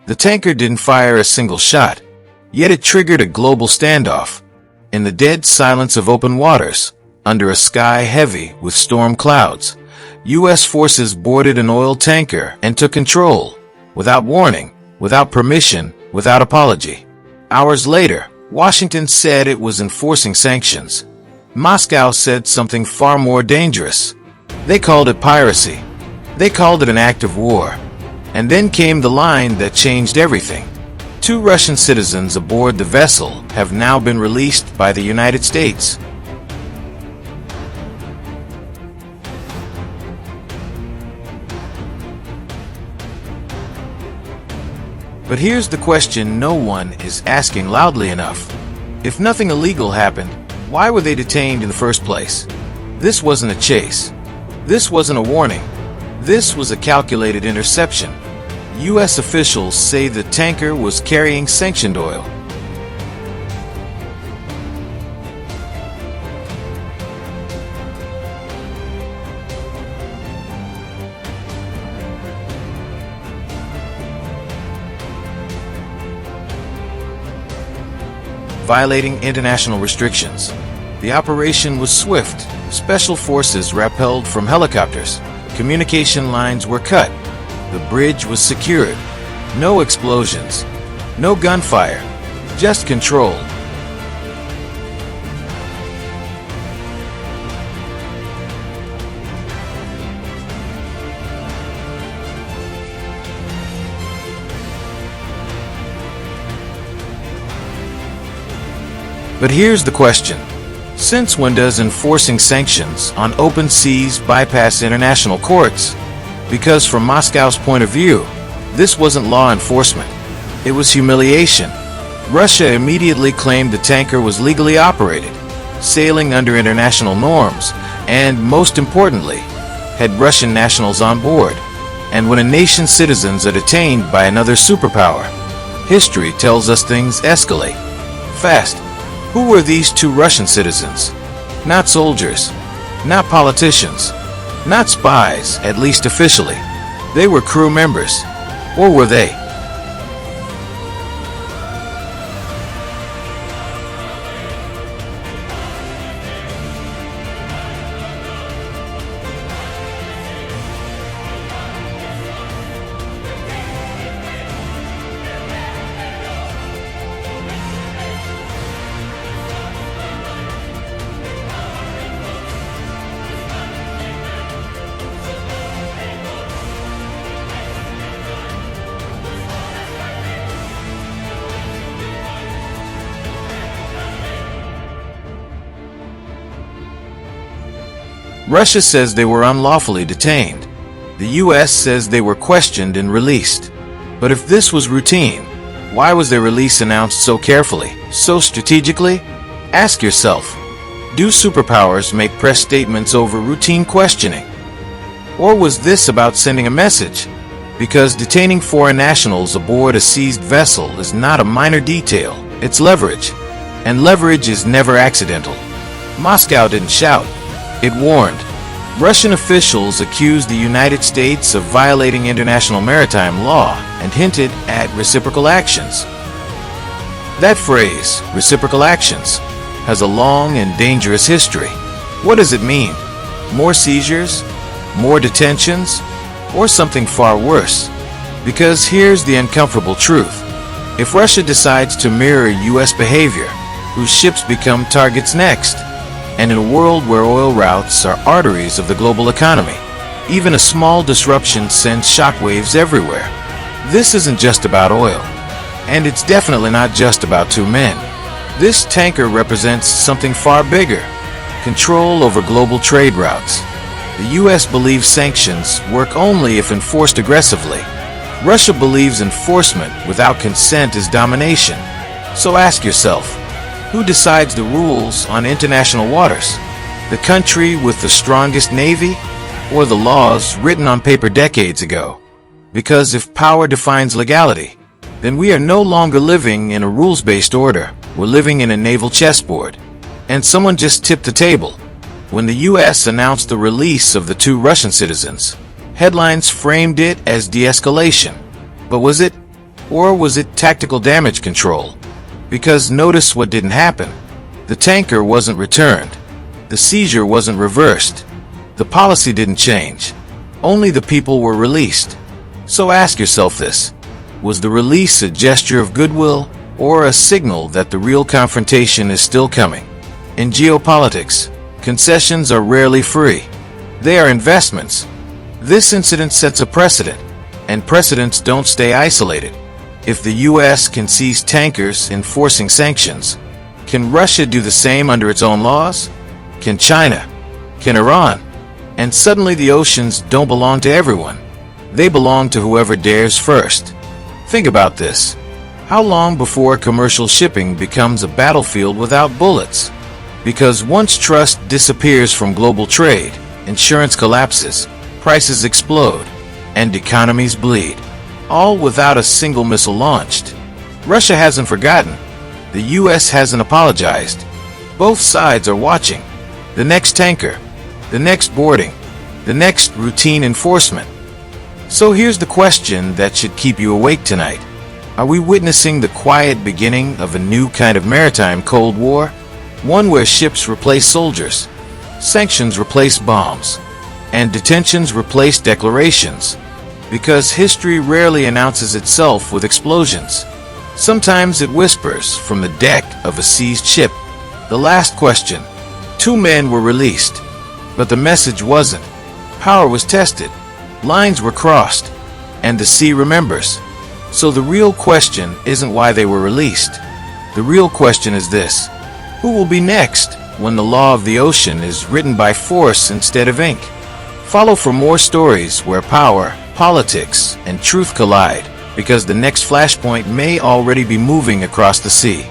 The tanker didn't fire a single shot, yet it triggered a global standoff. In the dead silence of open waters, under a sky heavy with storm clouds, U.S. forces boarded an oil tanker and took control, without warning, without permission, without apology. Hours later, Washington said it was enforcing sanctions. Moscow said something far more dangerous. They called it piracy. They called it an act of war. And then came the line that changed everything. 2 Russian citizens aboard the vessel have now been released by the United States. But here's the question no one is asking loudly enough. If nothing illegal happened, why were they detained in the first place? This wasn't a chase. This wasn't a warning. This was a calculated interception. U.S. officials say the tanker was carrying sanctioned oil. Violating international restrictions. The operation was swift. Special forces rappelled from helicopters. Communication lines were cut. The bridge was secured. No explosions. No gunfire. Just control. But here's the question. Since when does enforcing sanctions on open seas bypass international courts? Because from Moscow's point of view, this wasn't law enforcement. It was humiliation. Russia immediately claimed the tanker was legally operated, sailing under international norms, and most importantly, had Russian nationals on board. And when a nation's citizens are detained by another superpower, history tells us things escalate fast. Who were these 2 Russian citizens? Not soldiers, not politicians, not spies, at least officially. They were crew members. Or were they? Russia says they were unlawfully detained. The U.S. says they were questioned and released. But if this was routine, why was their release announced so carefully, so strategically? Ask yourself, do superpowers make press statements over routine questioning? Or was this about sending a message? Because detaining foreign nationals aboard a seized vessel is not a minor detail, it's leverage. And leverage is never accidental. Moscow didn't shout. It warned. Russian officials accused the United States of violating international maritime law and hinted at reciprocal actions. That phrase, reciprocal actions, has a long and dangerous history. What does it mean? More seizures? More detentions? Or something far worse? Because here's the uncomfortable truth. If Russia decides to mirror U.S. behavior, whose ships become targets next? And in a world where oil routes are arteries of the global economy, even a small disruption sends shockwaves everywhere. This isn't just about oil. And it's definitely not just about 2 men. This tanker represents something far bigger. Control over global trade routes. The U.S. believes sanctions work only if enforced aggressively. Russia believes enforcement without consent is domination. So ask yourself, who decides the rules on international waters? The country with the strongest navy, or the laws written on paper decades ago? Because if power defines legality, then we are no longer living in a rules-based order. We're living in a naval chessboard. And someone just tipped the table. When the U.S. announced the release of the 2 Russian citizens, headlines framed it as de-escalation. But was it? Or was it tactical damage control? Because notice what didn't happen. The tanker wasn't returned. The seizure wasn't reversed. The policy didn't change. Only the people were released. So ask yourself this. Was the release a gesture of goodwill or a signal that the real confrontation is still coming? In geopolitics, concessions are rarely free. They are investments. This incident sets a precedent, and precedents don't stay isolated. If the U.S. can seize tankers enforcing sanctions, can Russia do the same under its own laws? Can China? Can Iran? And suddenly the oceans don't belong to everyone. They belong to whoever dares first. Think about this. How long before commercial shipping becomes a battlefield without bullets? Because once trust disappears from global trade, insurance collapses, prices explode, and economies bleed. All without a single missile launched. Russia hasn't forgotten. The U.S. hasn't apologized. Both sides are watching. The next tanker, the next boarding, the next routine enforcement. So here's the question that should keep you awake tonight. Are we witnessing the quiet beginning of a new kind of maritime Cold War? One where ships replace soldiers, sanctions replace bombs, and detentions replace declarations. Because history rarely announces itself with explosions. Sometimes it whispers from the deck of a seized ship. The last question. 2 men were released, but the message wasn't. Power was tested, lines were crossed, and the sea remembers. So the real question isn't why they were released. The real question is this. Who will be next when the law of the ocean is written by force instead of ink? Follow for more stories where power, politics, and truth collide, because the next flashpoint may already be moving across the sea.